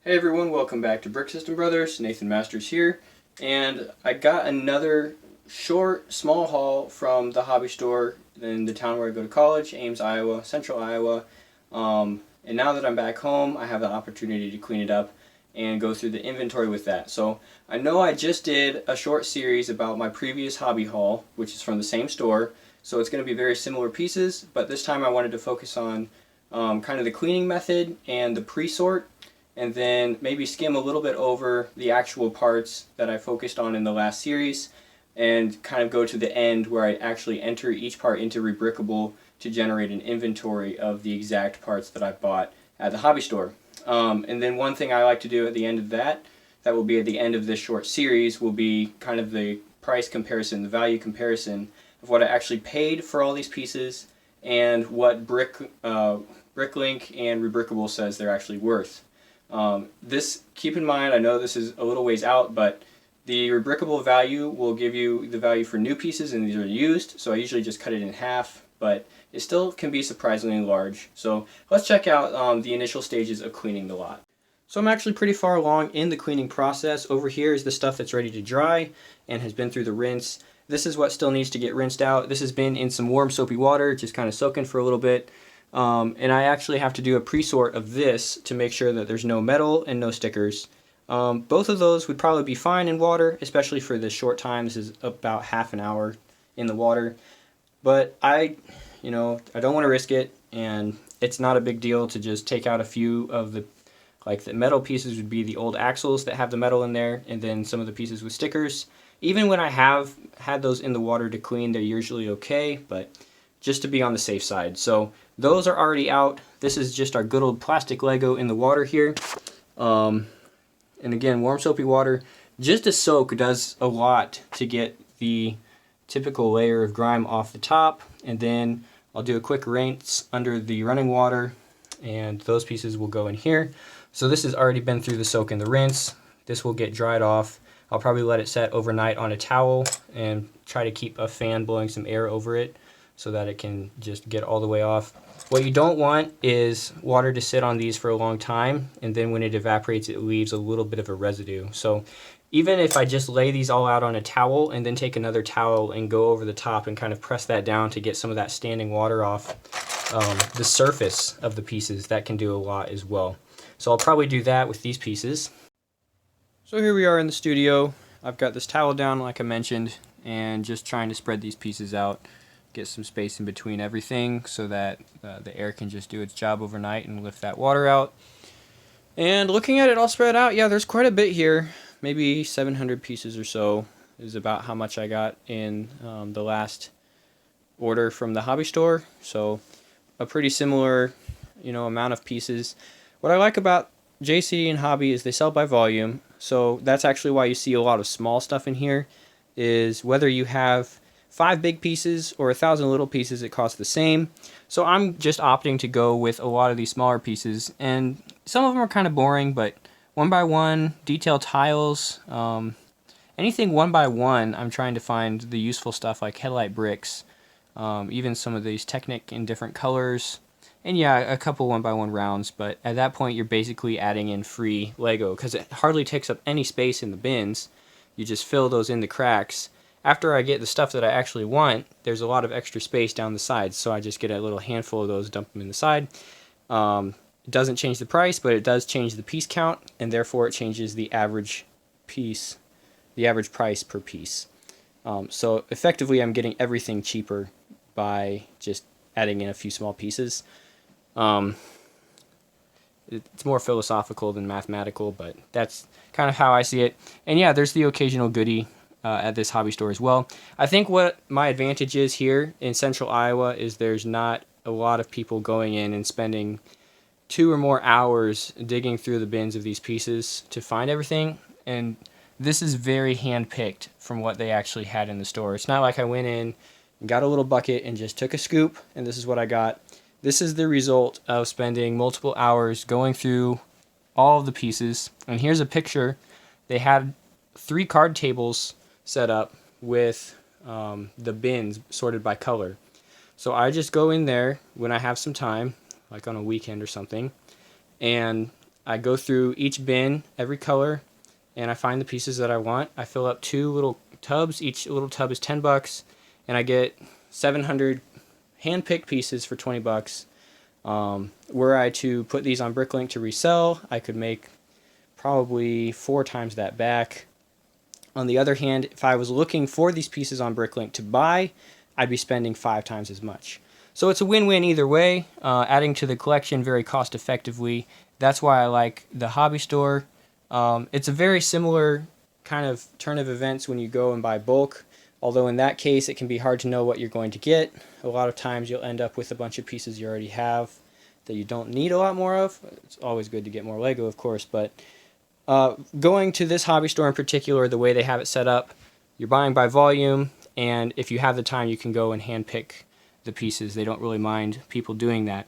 Hey everyone, welcome back to Brick System Brothers. Nathan Masters here, and I got another short, small haul from the hobby store in the town where I go to college, Ames, Iowa, Central Iowa. And now that I'm back home, I have the opportunity to clean it up and go through the inventory with that. So I know I just did a short series about my previous hobby haul, which is from the same store. So it's going to be very similar pieces, but this time I wanted to focus on kind of the cleaning method and the pre-sort, and then maybe skim a little bit over the actual parts that I focused on in the last series, and kind of go to the end where I actually enter each part into Rebrickable to generate an inventory of the exact parts that I bought at the hobby store. And then one thing I like to do at the end of that will be at the end of this short series, will be kind of the price comparison, the value comparison of what I actually paid for all these pieces and what Bricklink and Rebrickable says they're actually worth. Keep in mind, I know this is a little ways out, but the Rebrickable value will give you the value for new pieces, and these are used, so I usually just cut it in half, but it still can be surprisingly large. So let's check out the initial stages of cleaning the lot. So I'm actually pretty far along in the cleaning process. Over here is the stuff that's ready to dry and has been through the rinse. This is what still needs to get rinsed out. This has been in some warm soapy water, just kind of soaking for a little bit. And I actually have to do a pre-sort of this to make sure that there's no metal and no stickers. Both of those would probably be fine in water, especially for this short time. This is about half an hour in the water. But I don't want to risk it, and it's not a big deal to just take out a few of the metal pieces would be the old axles that have the metal in there, and then some of the pieces with stickers. Even when I have had those in the water to clean, they're usually okay, but just to be on the safe side. So those are already out. This is just our good old plastic Lego in the water here. And again, warm soapy water. Just a soak does a lot to get the typical layer of grime off the top. And then I'll do a quick rinse under the running water, and those pieces will go in here. So this has already been through the soak and the rinse. This will get dried off. I'll probably let it set overnight on a towel and try to keep a fan blowing some air over it so that it can just get all the way off. What you don't want is water to sit on these for a long time, and then when it evaporates, it leaves a little bit of a residue. So even if I just lay these all out on a towel and then take another towel and go over the top and kind of press that down to get some of that standing water off the surface of the pieces, that can do a lot as well. So I'll probably do that with these pieces. So here we are in the studio. I've got this towel down like I mentioned, and just trying to spread these pieces out, get some space in between everything so that the air can just do its job overnight and lift that water out. And looking at it all spread out, yeah, there's quite a bit here. Maybe 700 pieces or so is about how much I got in the last order from the hobby store. So a pretty similar, amount of pieces. What I like about JCD and Hobby is they sell by volume. So that's actually why you see a lot of small stuff in here, is whether you have 5 big pieces or 1,000 little pieces, it costs the same. So I'm just opting to go with a lot of these smaller pieces, and some of them are kind of boring, but 1x1 detail tiles, anything 1x1, I'm trying to find the useful stuff like headlight bricks, even some of these Technic in different colors, and yeah, a couple 1x1 rounds. But at that point, you're basically adding in free Lego because it hardly takes up any space in the bins. You just fill those in the cracks. After I get the stuff that I actually want, there's a lot of extra space down the sides, so I just get a little handful of those, dump them in the side. It doesn't change the price, but it does change the piece count, and therefore it changes the average piece, the average price per piece. So effectively, I'm getting everything cheaper by just adding in a few small pieces. It's more philosophical than mathematical, but that's kind of how I see it. And yeah, there's the occasional goodie at this hobby store as well. I think what my advantage is here in Central Iowa is there's not a lot of people going in and spending 2 or more hours digging through the bins of these pieces to find everything. And this is very hand-picked from what they actually had in the store. It's not like I went in and got a little bucket and just took a scoop and this is what I got. This is the result of spending multiple hours going through all of the pieces. And here's a picture. They had 3 card tables set up with the bins sorted by color. So I just go in there when I have some time, like on a weekend or something, and I go through each bin, every color, and I find the pieces that I want. I fill up 2 little tubs. Each little tub is $10, and I get 700 hand-picked pieces for $20. Were I to put these on Bricklink to resell, I could make probably 4 times that back. On the other hand, if I was looking for these pieces on Bricklink to buy, I'd be spending 5 times as much. So it's a win-win either way, adding to the collection very cost effectively. That's why I like the hobby store. It's a very similar kind of turn of events when you go and buy bulk, although in that case it can be hard to know what you're going to get. A lot of times you'll end up with a bunch of pieces you already have that you don't need a lot more of. It's always good to get more Lego, of course, but going to this hobby store in particular, the way they have it set up, you're buying by volume, and if you have the time, you can go and hand pick the pieces. They don't really mind people doing that.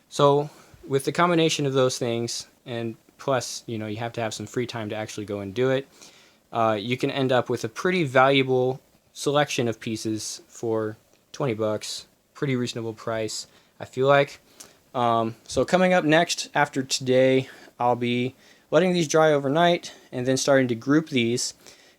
So with the combination of those things, and plus, you know, you have to have some free time to actually go and do it, you can end up with a pretty valuable selection of pieces for $20. Pretty reasonable price, I feel like. So coming up next after today, I'll be letting these dry overnight and then starting to group these.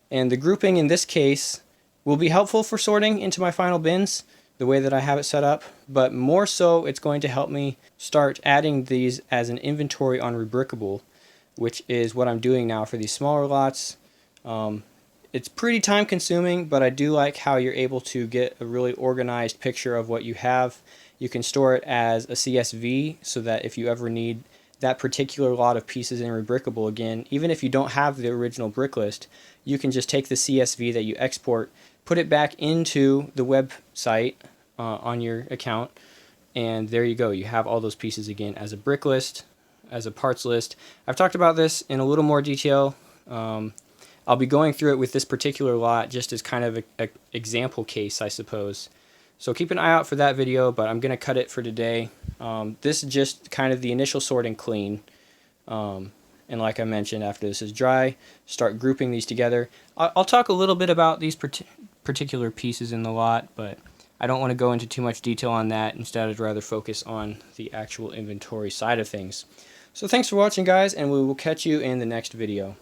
And the grouping in this case will be helpful for sorting into my final bins the way that I have it set up, but more so it's going to help me start adding these as an inventory on Rebrickable, which is what I'm doing now for these smaller lots. It's pretty time consuming, but I do like how you're able to get a really organized picture of what you have. You can store it as a CSV so that if you ever need that particular lot of pieces in Rebrickable again, even if you don't have the original brick list, you can just take the CSV that you export, put it back into the website on your account, and there you go. You have all those pieces again as a brick list, as a parts list. I've talked about this in a little more detail. I'll be going through it with this particular lot just as kind of an example case, I suppose. So keep an eye out for that video, but I'm going to cut it for today. This is just kind of the initial sorting clean. And like I mentioned, after this is dry, start grouping these together. I'll talk a little bit about these particular pieces in the lot, but I don't want to go into too much detail on that. Instead, I'd rather focus on the actual inventory side of things. So thanks for watching, guys, and we will catch you in the next video.